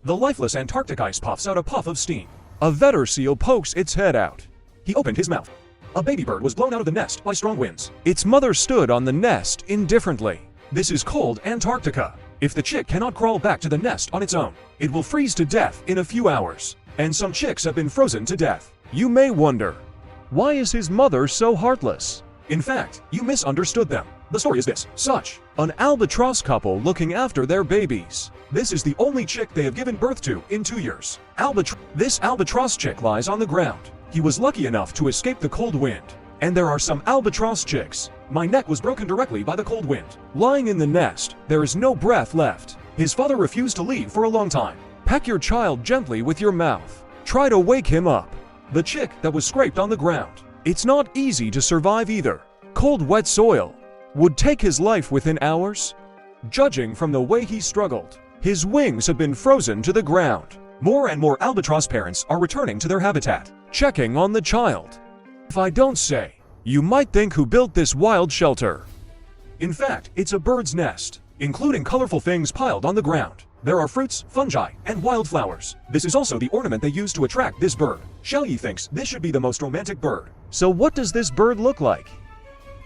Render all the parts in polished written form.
The lifeless Antarctic ice puffs out a puff of steam. A Vetter seal pokes its head out. He opened his mouth. A baby bird was blown out of the nest by strong winds. Its mother stood on the nest indifferently. This is cold Antarctica. If the chick cannot crawl back to the nest on its own, it will freeze to death in a few hours. And some chicks have been frozen to death. You may wonder, why is his mother so heartless? In fact, you misunderstood them. The story is this: such an albatross couple looking after their babies. This is the only chick they have given birth to in 2 years. This albatross chick lies on the ground. He was lucky enough to escape the cold wind. And there are some albatross chicks. My neck was broken directly by the cold wind. Lying in the nest, there is no breath left. His father refused to leave for a long time. Peck your child gently with your mouth. Try to wake him up. The chick that was scraped on the ground. It's not easy to survive either. Cold, wet soil would take his life within hours. Judging from the way he struggled, his wings have been frozen to the ground. More and more albatross parents are returning to their habitat, checking on the child. If I don't say, you might think who built this wild shelter. In fact, it's a bird's nest, including colorful things piled on the ground. There are fruits, fungi, and wildflowers. This is also the ornament they use to attract this bird. Shelly thinks this should be the most romantic bird. So what does this bird look like?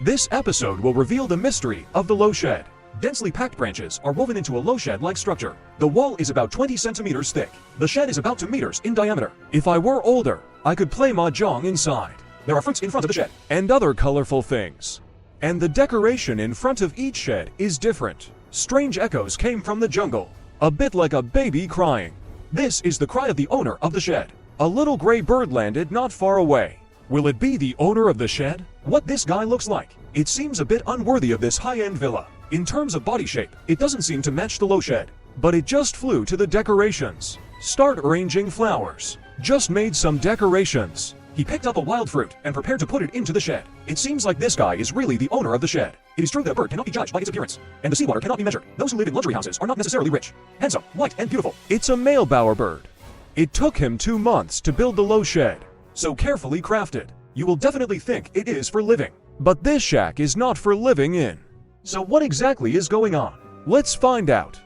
This episode will reveal the mystery of the low shed. Densely packed branches are woven into a low shed-like structure. The wall is about 20 centimeters thick. The shed is about 2 meters in diameter. If I were older, I could play mahjong inside. There are fruits in front of the shed, and other colorful things. And the decoration in front of each shed is different. Strange echoes came from the jungle, a bit like a baby crying. This is the cry of the owner of the shed. A little gray bird landed not far away. Will it be the owner of the shed? What this guy looks like? It seems a bit unworthy of this high-end villa. In terms of body shape, it doesn't seem to match the low shed. But it just flew to the decorations. Start arranging flowers. Just made some decorations. He picked up a wild fruit and prepared to put it into the shed. It seems like this guy is really the owner of the shed. It is true that a bird cannot be judged by its appearance, and the seawater cannot be measured. Those who live in luxury houses are not necessarily rich, handsome, white, and beautiful. It's a male bowerbird. It took him 2 months to build the low shed, so carefully crafted. You will definitely think it is for living. But this shack is not for living in. So what exactly is going on? Let's find out.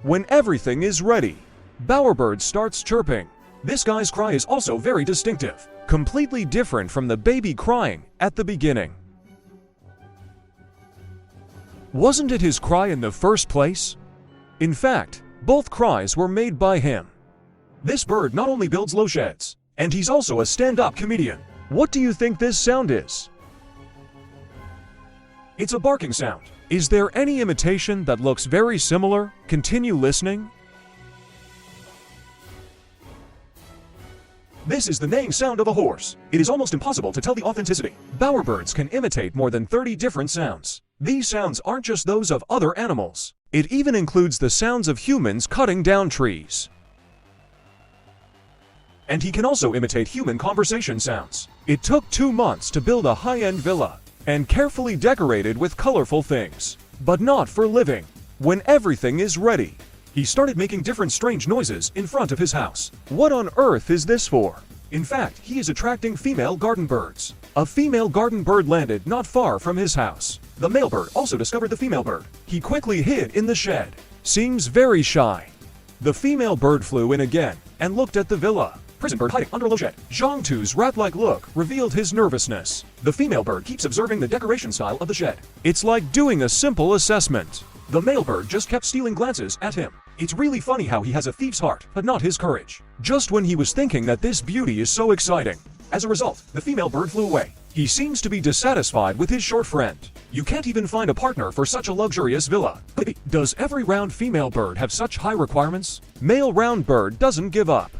When everything is ready, bowerbird starts chirping. This guy's cry is also very distinctive, completely different from the baby crying at the beginning. Wasn't it his cry in the first place? In fact, both cries were made by him. This bird not only builds low sheds, and he's also a stand-up comedian. What do you think this sound is? It's a barking sound. Is there any imitation that looks very similar? Continue listening. This is the neighing sound of a horse. It is almost impossible to tell the authenticity. Bowerbirds can imitate more than 30 different sounds. These sounds aren't just those of other animals. It even includes the sounds of humans cutting down trees. And he can also imitate human conversation sounds. It took 2 months to build a high-end villa, and carefully decorated with colorful things. But not for living. When everything is ready, he started making different strange noises in front of his house. What on earth is this for? In fact, he is attracting female garden birds. A female garden bird landed not far from his house. The male bird also discovered the female bird. He quickly hid in the shed. Seems very shy. The female bird flew in again and looked at the villa. Prison bird hiding under a low shed. Zhang Tu's rat-like look revealed his nervousness. The female bird keeps observing the decoration style of the shed. It's like doing a simple assessment. The male bird just kept stealing glances at him. It's really funny how he has a thief's heart, but not his courage. Just when he was thinking that this beauty is so exciting. As a result, the female bird flew away. He seems to be dissatisfied with his short friend. You can't even find a partner for such a luxurious villa. Does every round female bird have such high requirements? Male round bird doesn't give up.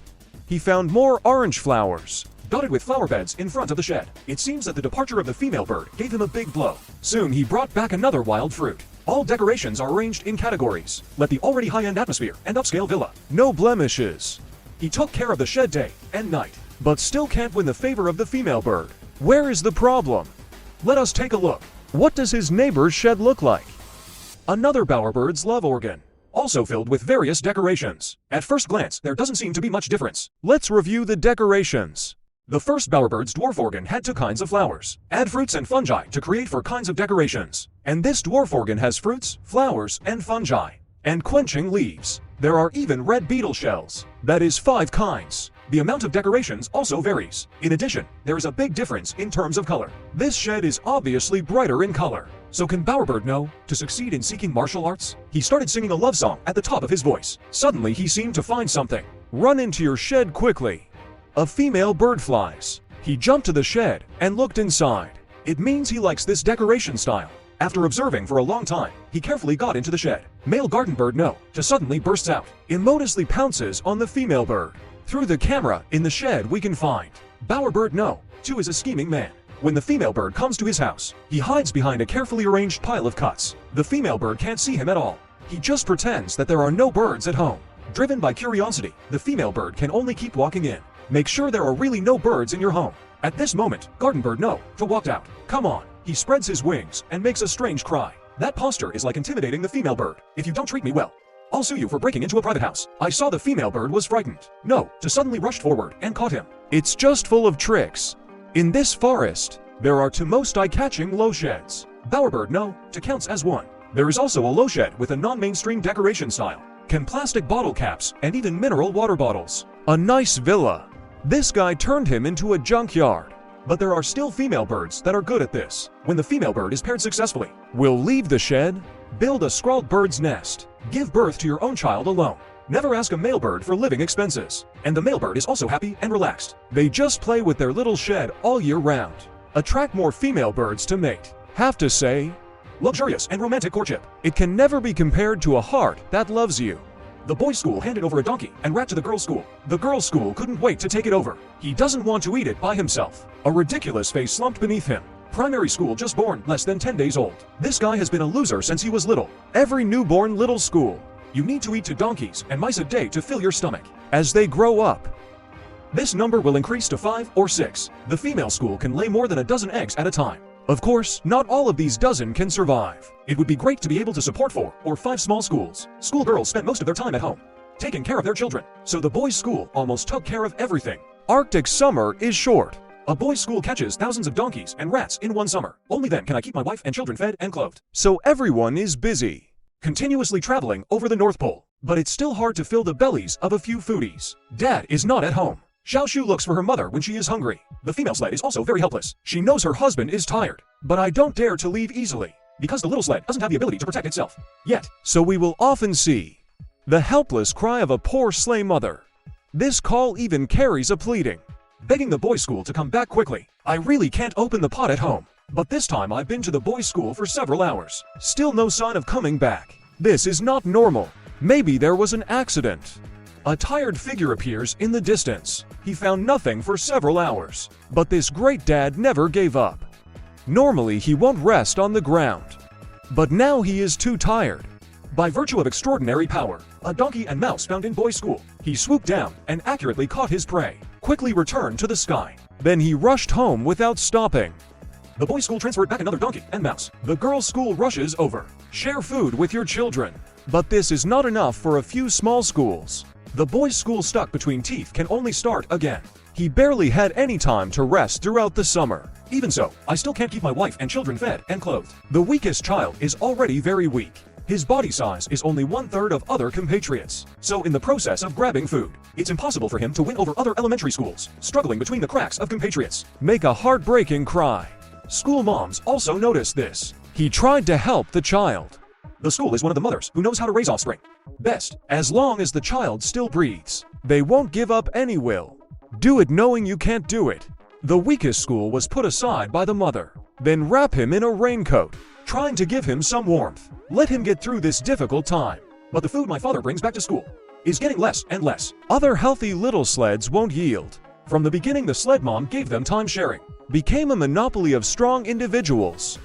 He found more orange flowers, dotted with flower beds in front of the shed. It seems that the departure of the female bird gave him a big blow. Soon he brought back another wild fruit. All decorations are arranged in categories. Let the already high-end atmosphere and upscale villa. No blemishes. He took care of the shed day and night, but still can't win the favor of the female bird. Where is the problem? Let us take a look. What does his neighbor's shed look like? Another bowerbird's love organ, also filled with various decorations. At first glance, there doesn't seem to be much difference. Let's review the decorations. The first bowerbird's dwarf organ had 2 kinds of flowers. Add fruits and fungi to create 4 kinds of decorations. And this dwarf organ has fruits, flowers, and fungi. and quenching leaves. There are even red beetle shells. That is 5 kinds. The amount of decorations also varies. In addition, there is a big difference in terms of color. This shed is obviously brighter in color. So can Bowerbird know to succeed in seeking martial arts? He started singing a love song at the top of his voice. Suddenly he seemed to find something. Run into your shed quickly. A female bird flies. He jumped to the shed and looked inside. It means he likes this decoration style. After observing for a long time, he carefully got into the shed. Male garden bird No just suddenly bursts out. Immodestly pounces on the female bird. Through the camera in the shed we can find Bowerbird No too is a scheming man. When the female bird comes to his house, he hides behind a carefully arranged pile of cuts. The female bird can't see him at all. He just pretends that there are no birds at home. Driven by curiosity, the female bird can only keep walking in. Make sure there are really no birds in your home. At this moment, garden bird No walked out. Come on. He spreads his wings and makes a strange cry. That posture is like intimidating the female bird. If you don't treat me well, I'll sue you for breaking into a private house. I saw the female bird was frightened. No just suddenly rushed forward and caught him. It's just full of tricks. In this forest, there are 2 most eye-catching low sheds. Bowerbird No counts as one. There is also a low shed with a non-mainstream decoration style. Can plastic bottle caps and even mineral water bottles. A nice villa. This guy turned him into a junkyard. But there are still female birds that are good at this. When the female bird is paired successfully, will leave the shed, build a scrawled bird's nest, give birth to your own child alone. Never ask a male bird for living expenses. And the male bird is also happy and relaxed. They just play with their little shed all year round. Attract more female birds to mate. Have to say, luxurious and romantic courtship. It can never be compared to a heart that loves you. The boys' school handed over a donkey and rat to the girls' school. The girls' school couldn't wait to take it over. He doesn't want to eat it by himself. A ridiculous face slumped beneath him. Primary school just born, less than 10 days old. This guy has been a loser since he was little. Every newborn little school. You need to eat 2 donkeys and mice a day to fill your stomach. As they grow up, this number will increase to 5 or 6. The female school can lay more than a dozen eggs at a time. Of course, not all of these dozen can survive. It would be great to be able to support 4 or 5 small schools. Schoolgirls spent most of their time at home, taking care of their children. So the boys' school almost took care of everything. Arctic summer is short. A boys' school catches thousands of donkeys and rats in one summer. Only then can I keep my wife and children fed and clothed. So everyone is busy, continuously traveling over the North Pole. But it's still hard to fill the bellies of a few foodies. Dad is not at home. Xiaoshu looks for her mother when she is hungry. The female sled is also very helpless. She knows her husband is tired. But I don't dare to leave easily, because the little sled doesn't have the ability to protect itself yet. So we will often see the helpless cry of a poor sleigh mother. This call even carries a pleading, begging the boys' school to come back quickly. I really can't open the pot at home. But this time I've been to the boys' school for several hours. Still no sign of coming back. This is not normal. Maybe there was an accident. A tired figure appears in the distance. He found nothing for several hours. But this great dad never gave up. Normally he won't rest on the ground. But now he is too tired. By virtue of extraordinary power, a donkey and mouse found in boys' school, he swooped down and accurately caught his prey, quickly returned to the sky. Then he rushed home without stopping. The boys' school transferred back another donkey and mouse. The girls' school rushes over. Share food with your children. But this is not enough for a few small schools. The boys' school stuck between teeth can only start again. He barely had any time to rest throughout the summer. Even so, I still can't keep my wife and children fed and clothed. The weakest child is already very weak. His body size is only 1/3 of other compatriots. So in the process of grabbing food, it's impossible for him to win over other elementary schools, struggling between the cracks of compatriots. Make a heartbreaking cry. School moms also notice this. He tried to help the child. The school is one of the mothers who knows how to raise offspring best, as long as the child still breathes. They won't give up any will. Do it knowing you can't do it. The weakest school was put aside by the mother. Then wrap him in a raincoat, trying to give him some warmth. Let him get through this difficult time. But the food my father brings back to school is getting less and less. Other healthy little sleds won't yield. From the beginning, the sled mom gave them time sharing. Became a monopoly of strong individuals.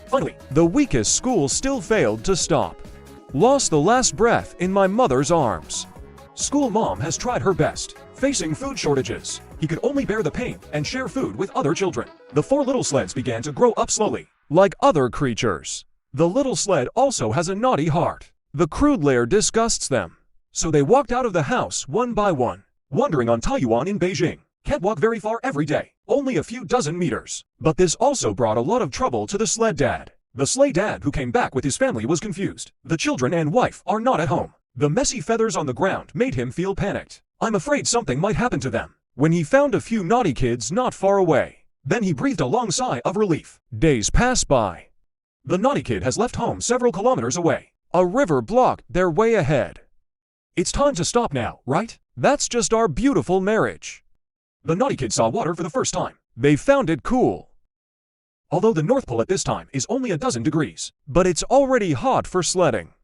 Finally, the weakest school still failed to stop. Lost the last breath in my mother's arms. School mom has tried her best, facing food shortages. He could only bear the pain and share food with other children. The 4 little sleds began to grow up slowly, like other creatures. The little sled also has a naughty heart. The crude layer disgusts them. So they walked out of the house one by one, wandering on Taiyuan in Beijing. Can't walk very far every day, only a few dozen meters. But this also brought a lot of trouble to the sled dad. The sleigh dad who came back with his family was confused. The children and wife are not at home. The messy feathers on the ground made him feel panicked. I'm afraid something might happen to them. When he found a few naughty kids not far away, then he breathed a long sigh of relief. Days pass by. The naughty kid has left home several kilometers away. A river blocked their way ahead. It's time to stop now, right? That's just our beautiful marriage. The naughty kid saw water for the first time. They found it cool. Although the North Pole at this time is only a dozen degrees, but it's already hot for sledding.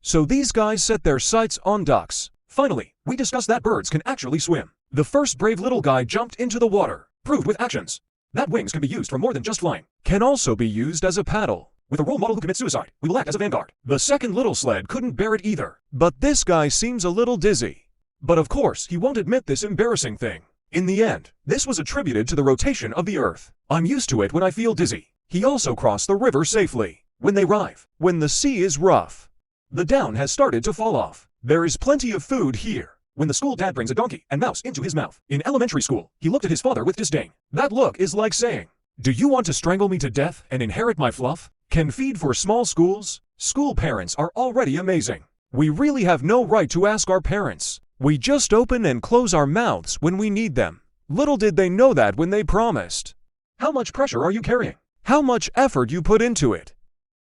So these guys set their sights on ducks. Finally, we discussed that birds can actually swim. The first brave little guy jumped into the water, proved with actions that wings can be used for more than just flying, can also be used as a paddle. With a role model who commits suicide, we will act as a vanguard. The second little sled couldn't bear it either. But this guy seems a little dizzy. But of course, he won't admit this embarrassing thing. In the end, this was attributed to the rotation of the Earth. I'm used to it when I feel dizzy. He also crossed the river safely. When they arrive, when the sea is rough, the down has started to fall off. There is plenty of food here. When the school dad brings a donkey and mouse into his mouth. In elementary school, he looked at his father with disdain. That look is like saying, "Do you want to strangle me to death and inherit my fluff?" Can feed for small schools? School parents are already amazing. We really have no right to ask our parents. We just open and close our mouths when we need them. Little did they know that when they promised. How much pressure are you carrying? How much effort you put into it?